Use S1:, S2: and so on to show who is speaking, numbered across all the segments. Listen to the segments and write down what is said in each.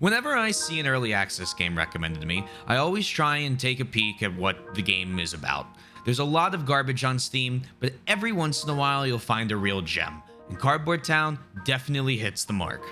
S1: Whenever I see an early access game recommended to me, I always try and take a peek at what the game is about. There's a lot of garbage on Steam, but every once in a while you'll find a real gem, and Cardboard Town definitely hits the mark.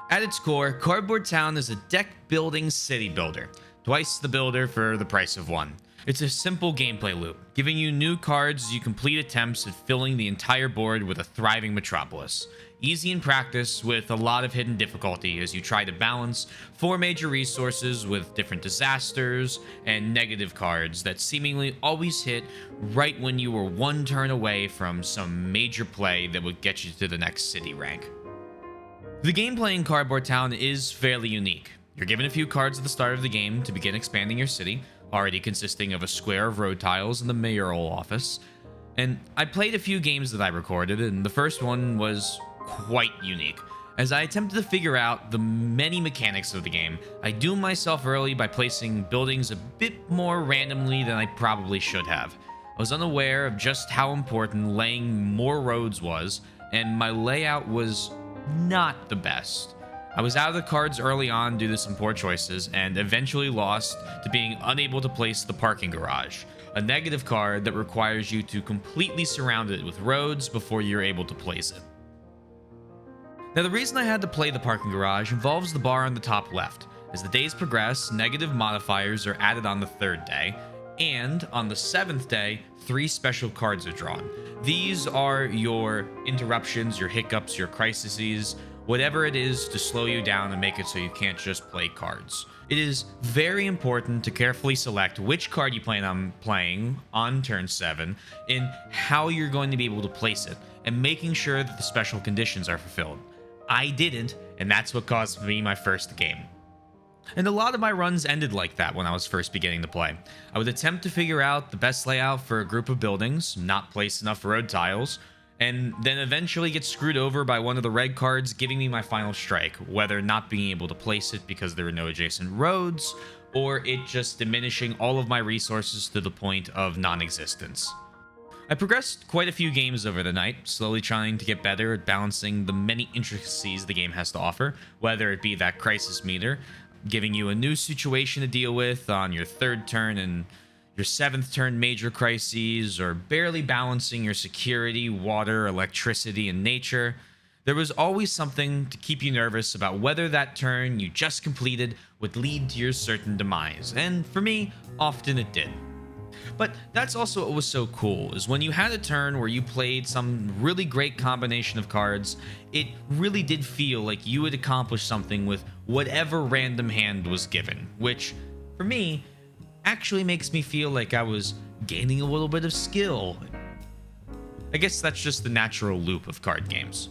S1: At its core, Cardboard Town is a deck building city builder, twice the builder for the price of one. It's a simple gameplay loop, giving you new cards as you complete attempts at filling the entire board with a thriving metropolis. Easy in practice, with a lot of hidden difficulty as you try to balance 4 major resources with different disasters and negative cards that seemingly always hit right when you were one turn away from some major play that would get you to the next city rank. The gameplay in Cardboard Town is fairly unique. You're given a few cards at the start of the game to begin expanding your city, already consisting of a square of road tiles and the mayoral office. And I played a few games that I recorded, and the first one was quite unique. As I attempted to figure out the many mechanics of the game, I doomed myself early by placing buildings a bit more randomly than I probably should have. I was unaware of just how important laying more roads was, and my layout was not the best. I was out of the cards early on due to some poor choices, and eventually lost to being unable to place the parking garage, a negative card that requires you to completely surround it with roads before you're able to place it. Now, the reason I had to play the parking garage involves the bar on the top left. As the days progress, negative modifiers are added on the 3rd day, and on the 7th day, 3 special cards are drawn. These are your interruptions, your hiccups, your crises, whatever it is to slow you down and make it so you can't just play cards. It is very important to carefully select which card you plan on playing on turn 7 and how you're going to be able to place it, and making sure that the special conditions are fulfilled. I didn't, and that's what cost me my first game. And a lot of my runs ended like that when I was first beginning to play. I would attempt to figure out the best layout for a group of buildings, not place enough road tiles, and then eventually get screwed over by one of the red cards giving me my final strike, whether not being able to place it because there were no adjacent roads, or it just diminishing all of my resources to the point of non-existence. I progressed quite a few games over the night, slowly trying to get better at balancing the many intricacies the game has to offer, whether it be that crisis meter, giving you a new situation to deal with on your 3rd turn and your 7th turn major crises, or barely balancing your security, water, electricity, and nature. There was always something to keep you nervous about whether that turn you just completed would lead to your certain demise, and for me, often it did. But that's also what was so cool, is when you had a turn where you played some really great combination of cards, it really did feel like you had accomplished something with whatever random hand was given, which, for me, actually makes me feel like I was gaining a little bit of skill. I guess that's just the natural loop of card games.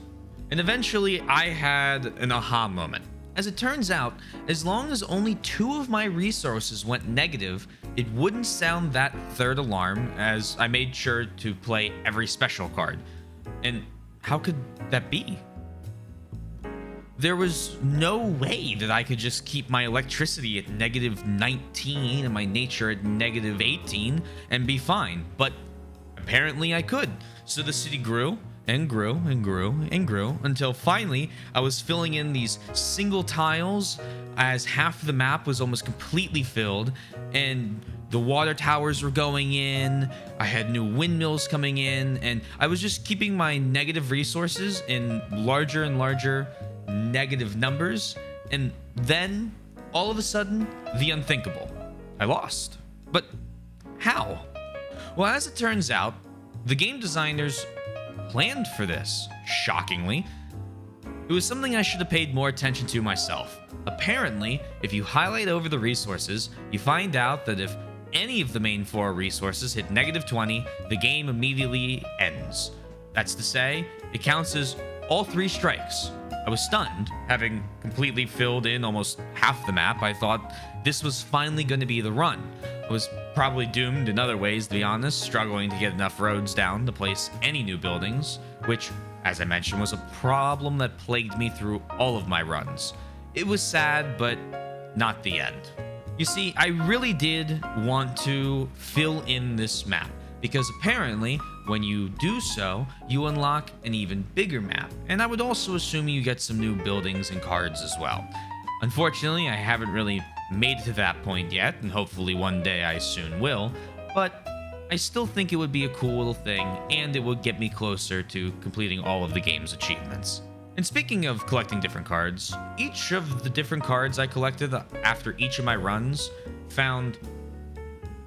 S1: And eventually, I had an aha moment. As it turns out, as long as only 2 of my resources went negative, it wouldn't sound that 3rd alarm, as I made sure to play every special card. And how could that be? There was no way that I could just keep my electricity at -19 and my nature at -18 and be fine, but apparently I could. So the city grew and grew and grew and grew until finally I was filling in these single tiles as half the map was almost completely filled, and the water towers were going in, I had new windmills coming in, and I was just keeping my negative resources in larger and larger negative numbers, and then all of a sudden, the unthinkable. I lost. But how? Well, as it turns out, the game designers planned for this, shockingly. It was something I should have paid more attention to myself. Apparently, if you highlight over the resources, you find out that if any of the main 4 resources hit -20, the game immediately ends. That's to say, it counts as all 3 strikes. I was stunned, having completely filled in almost half the map. I thought this was finally going to be the run. I was probably doomed in other ways, to be honest, struggling to get enough roads down to place any new buildings, which, as I mentioned, was a problem that plagued me through all of my runs. It was sad, but not the end. You see, I really did want to fill in this map, because apparently, when you do so, you unlock an even bigger map, and I would also assume you get some new buildings and cards as well. Unfortunately, I haven't really made it to that point yet, and hopefully one day I soon will, but I still think it would be a cool little thing, and it would get me closer to completing all of the game's achievements. And speaking of collecting different cards, each of the different cards I collected after each of my runs found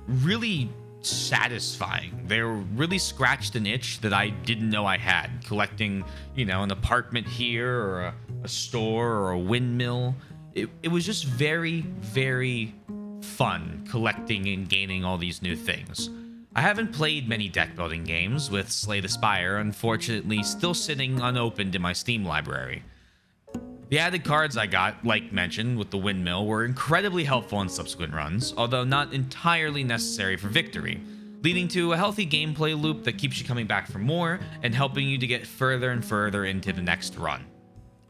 S1: really satisfying. They really scratched an itch that I didn't know I had. Collecting, an apartment here, or a store, or a windmill. It was just very, very fun collecting and gaining all these new things. I haven't played many deck building games, with Slay the Spire unfortunately still sitting unopened in my Steam library. The added cards I got, like mentioned with the windmill, were incredibly helpful in subsequent runs, although not entirely necessary for victory, leading to a healthy gameplay loop that keeps you coming back for more and helping you to get further and further into the next run.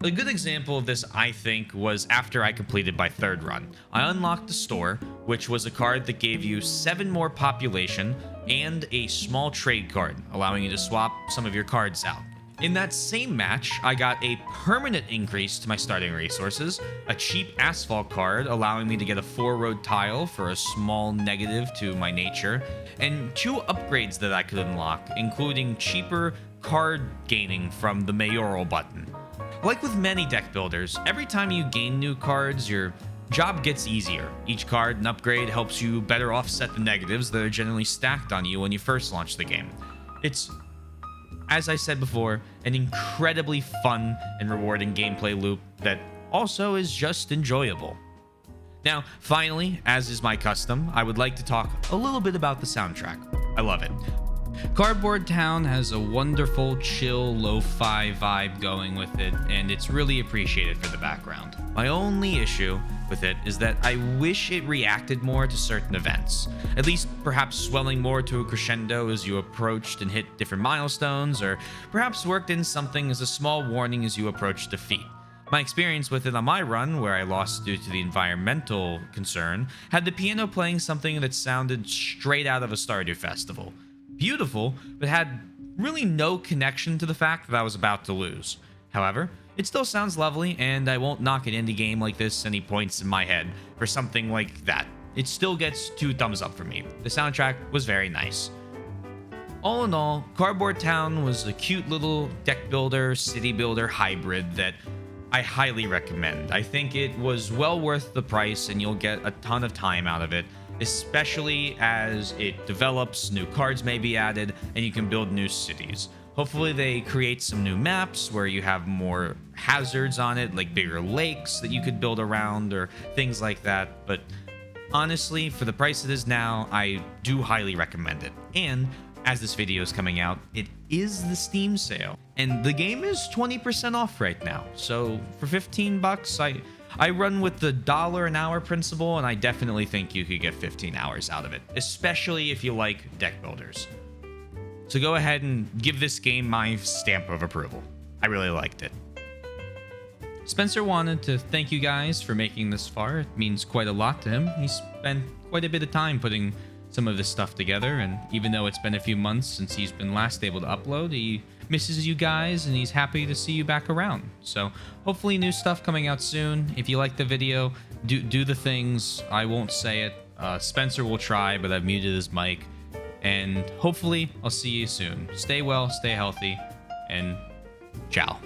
S1: A good example of this, I think, was after I completed my third run. I unlocked the store, which was a card that gave you 7 more population and a small trade card, allowing you to swap some of your cards out. In that same match, I got a permanent increase to my starting resources, a cheap asphalt card allowing me to get a 4-road tile for a small negative to my nature, and 2 upgrades that I could unlock, including cheaper card gaining from the mayoral button. Like with many deck builders, every time you gain new cards, your job gets easier. Each card and upgrade helps you better offset the negatives that are generally stacked on you when you first launch the game. It's, as I said before, an incredibly fun and rewarding gameplay loop that also is just enjoyable. Now, finally, as is my custom, I would like to talk a little bit about the soundtrack. I love it. Cardboard Town has a wonderful, chill, lo-fi vibe going with it, and it's really appreciated for the background. My only issue with it is that I wish it reacted more to certain events, at least perhaps swelling more to a crescendo as you approached and hit different milestones, or perhaps worked in something as a small warning as you approach defeat. My experience with it on my run, where I lost due to the environmental concern, had the piano playing something that sounded straight out of a Stardew Festival. Beautiful, but had really no connection to the fact that I was about to lose. However, it still sounds lovely, and I won't knock an indie game like this any points in my head for something like that. It still gets 2 thumbs up for me. The soundtrack was very nice. All in all, Cardboard Town was a cute little deck builder, city builder hybrid that I highly recommend. I think it was well worth the price, and you'll get a ton of time out of it, especially as it develops, new cards may be added, and you can build new cities. Hopefully they create some new maps where you have more hazards on it, like bigger lakes that you could build around or things like that. But honestly, for the price it is now, I do highly recommend it. And as this video is coming out, it is the Steam sale, and the game is 20% off right now. So for 15 bucks, I run with the $1 an hour principle, and I definitely think you could get 15 hours out of it, especially if you like deck builders. So go ahead and give this game my stamp of approval. I really liked it. Spencer wanted to thank you guys for making this far. It means quite a lot to him. He spent quite a bit of time putting some of this stuff together, and even though it's been a few months since he's been last able to upload, he misses you guys and he's happy to see you back around. So hopefully new stuff coming out soon. If you like the video, do the things. I won't say it. Spencer will try, but I've muted his mic. And hopefully I'll see you soon. Stay well, stay healthy, and ciao.